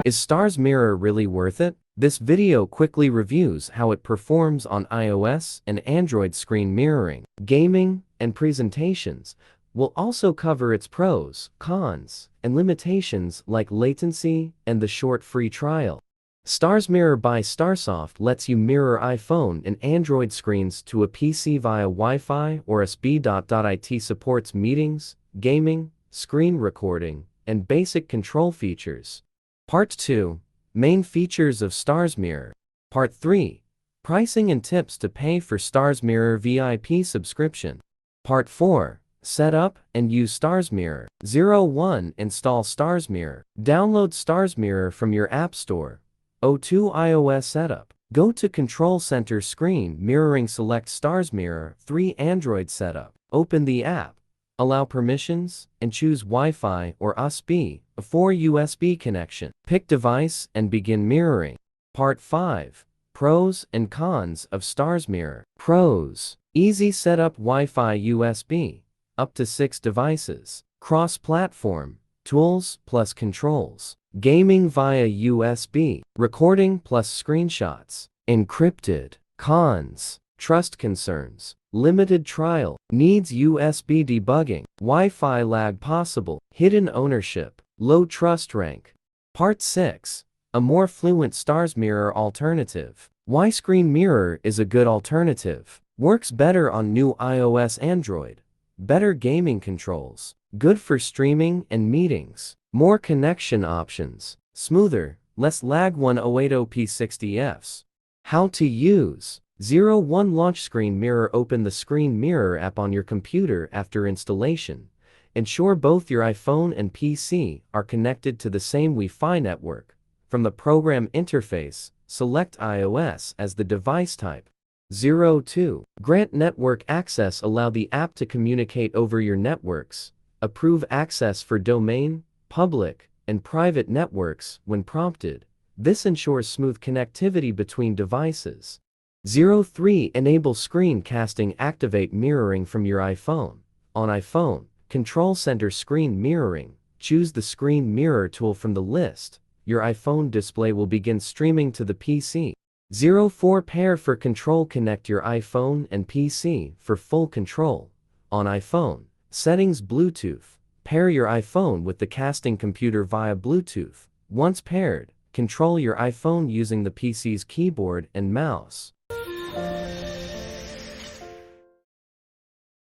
Is StarzMirror really worth it? This video quickly reviews how it performs on iOS and Android screen mirroring, gaming, and presentations. We'll also cover its pros, cons, and limitations like latency and the short free trial. StarzMirror by Starsoft lets you mirror iPhone and Android screens to a PC via Wi-Fi or USB. It supports meetings, gaming, screen recording, and basic control features. Part 2. Main features of StarzMirror. Part 3. Pricing and tips to pay for StarzMirror VIP subscription. Part 4. Set up and use StarzMirror. 1. Install StarzMirror. Download StarzMirror from your App Store. 2. iOS setup. Go to Control Center Screen Mirroring, select StarzMirror. 3. Android setup. Open the app. Allow permissions, and choose Wi-Fi or USB. 4. USB connection. Pick device and begin mirroring. Part 5. Pros and cons of StarzMirror. Pros. Easy setup, Wi-Fi USB. Up to 6 devices. Cross-platform. Tools plus controls. Gaming via USB. Recording plus screenshots. Encrypted. Cons. Trust concerns. Limited trial. Needs USB debugging. Wi-Fi lag possible. Hidden ownership. Low trust rank. Part 6. A more fluent StarzMirror alternative. Why screen mirror is a good alternative. Works better on new iOS, Android. Better gaming controls. Good for streaming and meetings. More connection options. Smoother, less lag. 1080p60fps. How to use. 1. Launch Screen Mirror. Open the Screen Mirror app on your computer after installation. Ensure both your iPhone and PC are connected to the same Wi-Fi network. From the program interface, select iOS as the device type. 2. Grant network access. Allow the app to communicate over your networks. Approve access for domain, public, and private networks when prompted. This ensures smooth connectivity between devices. 3. Enable screen casting. Activate mirroring from your iPhone. On iPhone, Control Center Screen Mirroring. Choose the Screen Mirror tool from the list. Your iPhone display will begin streaming to the PC. 4. Pair for control. Connect your iPhone and PC for full control. On iPhone, settings, Bluetooth. Pair your iPhone with the casting computer via Bluetooth. Once paired, control your iPhone using the PC's keyboard and mouse.